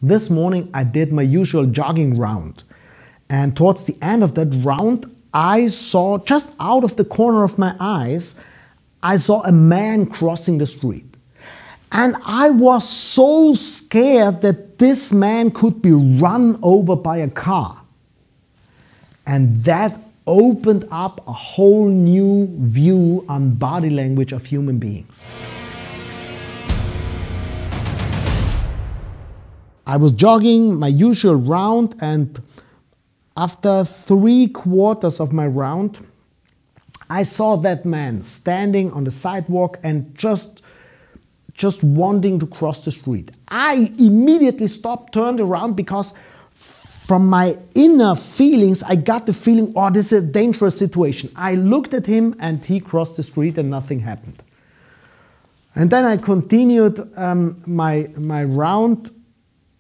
This morning I did my usual jogging round, and towards the end of that round I saw, just out of the corner of my eyes, I saw a man crossing the street. And I was so scared that this man could be run over by a car. And that opened up a whole new view on body language of human beings. I was jogging my usual round, and after 3/4 of my round, I saw that man standing on the sidewalk and just wanting to cross the street. I immediately stopped, turned around, because from my inner feelings, I got the feeling, oh, this is a dangerous situation. I looked at him and he crossed the street and nothing happened. And then I continued my round,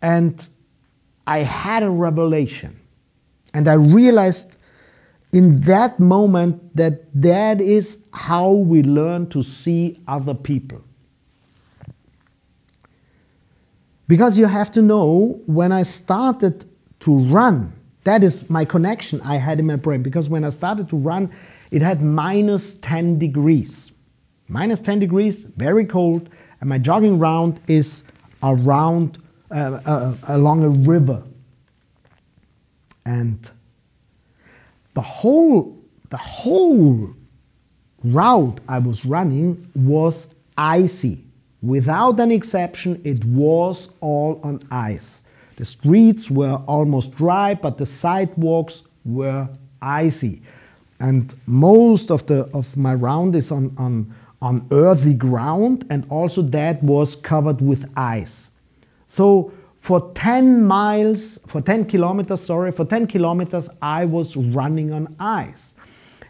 and I had a revelation. And I realized in that moment that that is how we learn to see other people. Because you have to know, when I started to run, that is my connection I had in my brain. Because when I started to run, it had -10 degrees. -10 degrees, very cold, and my jogging round is around along a river. And the whole route I was running was icy. Without an exception, it was all on ice. The streets were almost dry, but the sidewalks were icy. And most of my round is on earthy ground, and also that was covered with ice. So for 10 kilometers, I was running on ice.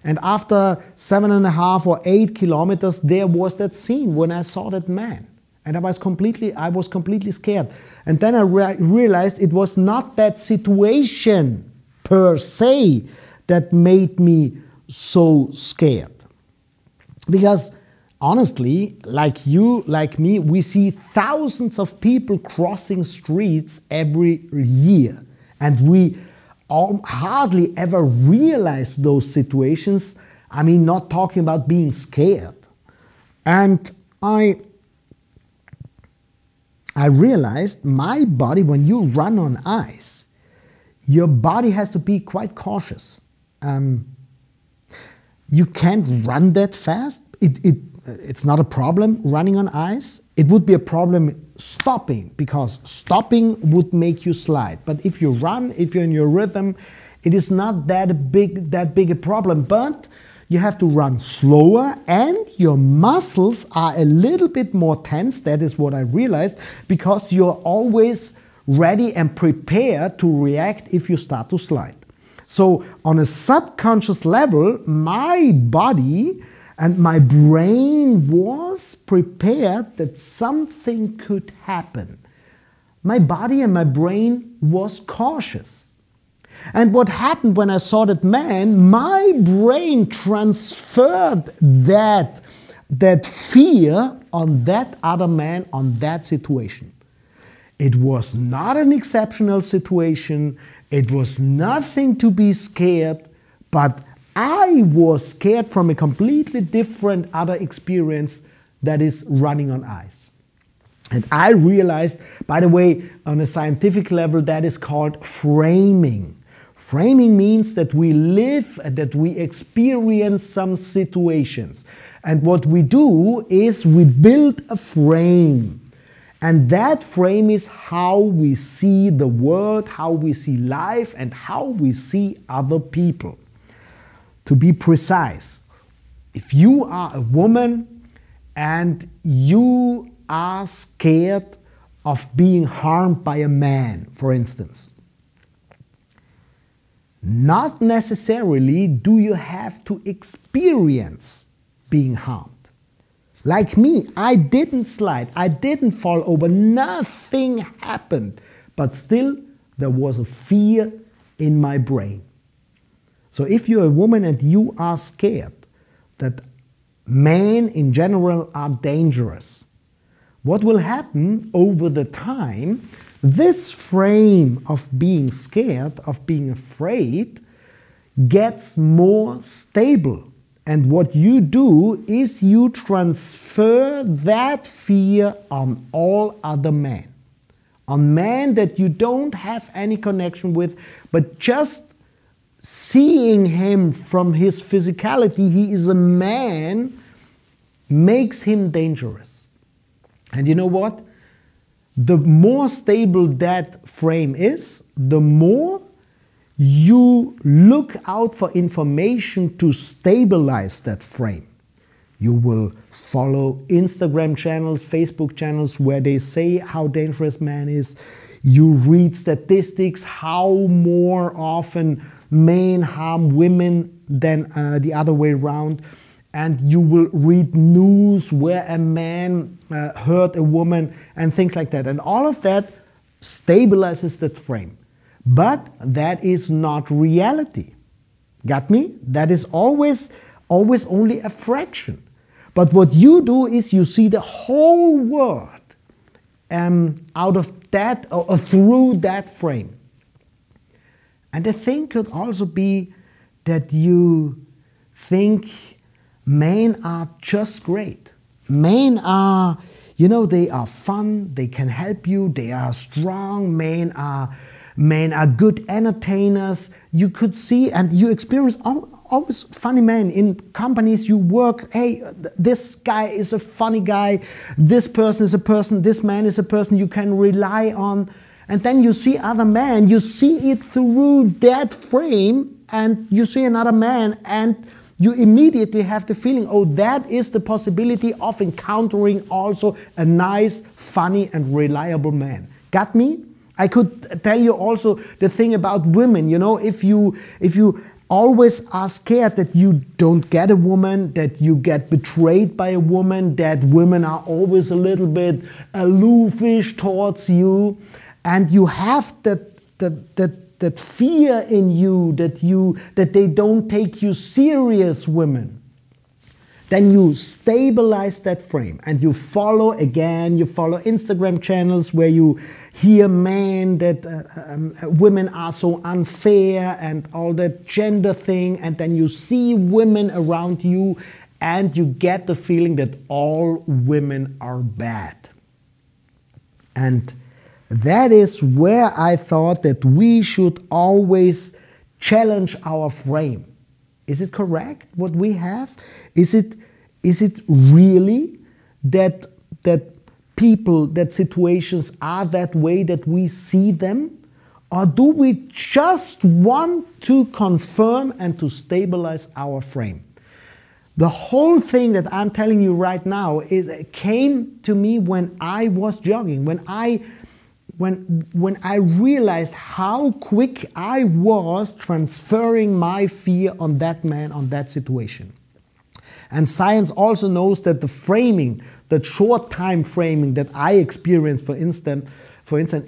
And after 7.5 or 8 kilometers, there was that scene when I saw that man. And I was completely scared. And then I realized it was not that situation per se that made me so scared. Because honestly, like you, like me, we see thousands of people crossing streets every year. And we hardly ever realize those situations. I mean, not talking about being scared. And I realized my body, when you run on ice, your body has to be quite cautious. You can't run that fast. It's not a problem running on ice. It would be a problem stopping, because stopping would make you slide. But if you run, if you're in your rhythm, it is not that big a problem. But you have to run slower, and your muscles are a little bit more tense. That is what I realized, because you're always ready and prepared to react if you start to slide. So on a subconscious level, my body and my brain was prepared that something could happen. My body and my brain was cautious. And what happened when I saw that man, my brain transferred that fear on that other man, on that situation. It was not an exceptional situation. It was nothing to be scared, but I was scared from a completely different other experience, that is running on ice. And I realized, by the way, on a scientific level, that is called framing. Framing means that we live, that we experience some situations. And what we do is we build a frame. And that frame is how we see the world, how we see life, and how we see other people. To be precise, if you are a woman and you are scared of being harmed by a man, for instance, not necessarily do you have to experience being harmed. Like me, I didn't slide, I didn't fall over, nothing happened, but still there was a fear in my brain. So if you're a woman and you are scared that men in general are dangerous, what will happen over the time? this frame of being scared, of being afraid, gets more stable. And what you do is you transfer that fear on all other men. On men that you don't have any connection with, but just seeing him from his physicality, he is a man, makes him dangerous. And you know what? The more stable that frame is, the more you look out for information to stabilize that frame. You will follow Instagram channels, Facebook channels where they say how dangerous man is. You read statistics, how more often men harm women than the other way around. And you will read news where a man hurt a woman and things like that. And all of that stabilizes that frame. But that is not reality. Got me? That is always only a fraction. But what you do is you see the whole world out of that or through that frame. And the thing could also be that you think men are just great. Men are, you know, they are fun, they can help you, they are strong, men are good entertainers. You could see and you experience always funny men in companies you work. Hey, this guy is a funny guy, this person is a person, this man is a person you can rely on. And then you see other men, you see it through that frame, and you see another man and you immediately have the feeling, oh, that is the possibility of encountering also a nice, funny and reliable man. Got me? I could tell you also the thing about women, you know, if you always are scared that you don't get a woman, that you get betrayed by a woman, that women are always a little bit aloofish towards you, and you have that fear in you that they don't take you serious, women, then you stabilize that frame and you follow Instagram channels where you hear men that women are so unfair and all that gender thing, and then you see women around you and you get the feeling that all women are bad. And that is where I thought that we should always challenge our frame. Is it correct what we have? Is it really that people, that situations are that way that we see them? Or do we just want to confirm and to stabilize our frame? The whole thing that I'm telling you right now came to me when I was jogging, when I realized how quick I was transferring my fear on that man, on that situation. And science also knows that the framing, that short time framing that I experienced, for instance,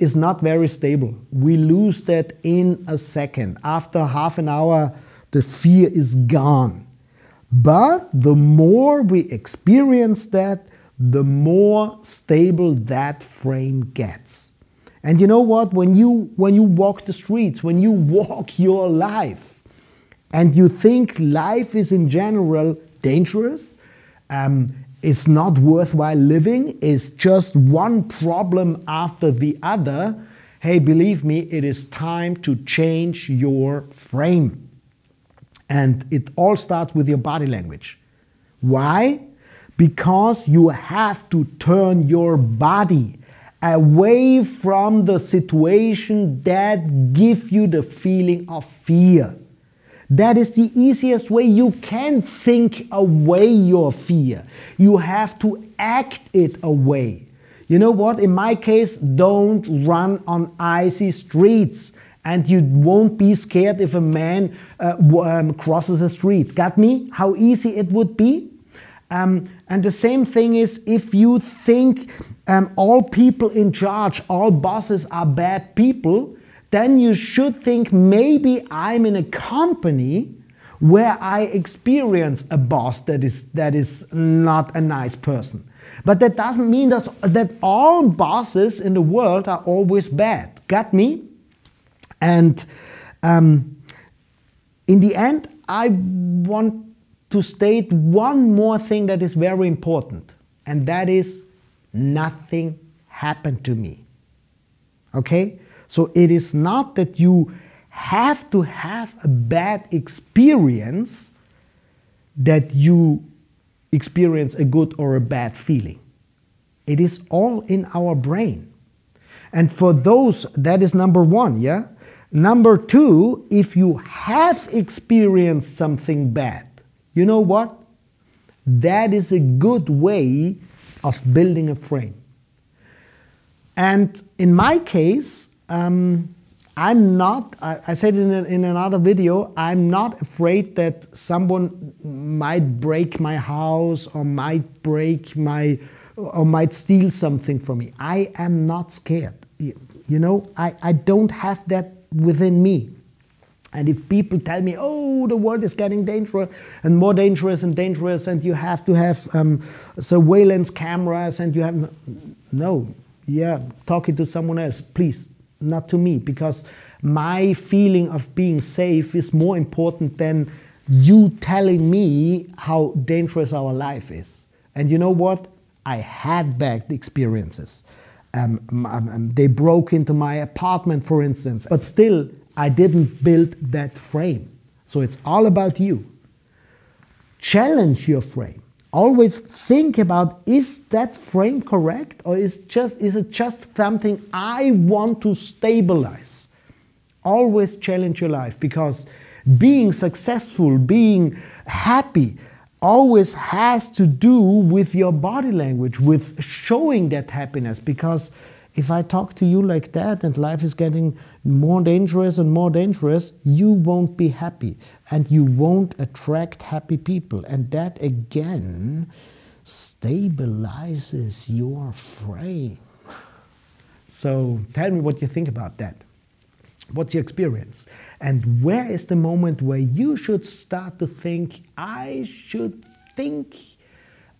is not very stable. We lose that in a second. After half an hour, the fear is gone. But the more we experience that, the more stable that frame gets. And you know what? When you walk the streets, when you walk your life, and you think life is in general dangerous, it's not worthwhile living, it's just one problem after the other, hey, believe me, it is time to change your frame. And it all starts with your body language. Why? Because you have to turn your body away from the situation that gives you the feeling of fear. That is the easiest way. You can't think away your fear. You have to act it away. You know what? In my case, don't run on icy streets. And you won't be scared if a man crosses a street. Got me? How easy it would be? And the same thing is, if you think all people in charge, all bosses are bad people, then you should think maybe I'm in a company where I experience a boss that is not a nice person. But that doesn't mean that all bosses in the world are always bad. Got me? And in the end, I want to state one more thing that is very important, and that is nothing happened to me. Okay? So it is not that you have to have a bad experience that you experience a good or a bad feeling. It is all in our brain. And for those, that is number one, yeah? Number two, if you have experienced something bad, you know what? That is a good way of building a frame. And in my case, I'm not, I said in another video, I'm not afraid that someone might break my house or might steal something from me. I am not scared. You know, I don't have that within me. And if people tell me, oh, the world is getting dangerous and more dangerous and dangerous, and you have to have surveillance cameras, and you have, no, yeah, talking to someone else, please, not to me, because my feeling of being safe is more important than you telling me how dangerous our life is. And you know what? I had bad experiences. They broke into my apartment, for instance, but still, I didn't build that frame. So it's all about you. Challenge your frame. Always think about, is that frame correct, or is it just something I want to stabilize? Always challenge your life, because being successful, being happy, always has to do with your body language, with showing that happiness. Because if I talk to you like that and life is getting more dangerous and more dangerous, you won't be happy and you won't attract happy people. And that again stabilizes your frame. So tell me what you think about that. What's your experience? And where is the moment where you should start to think, I should think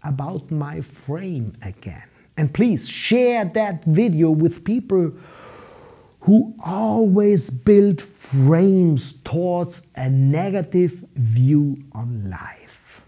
about my frame again? And please share that video with people who always build frames towards a negative view on life.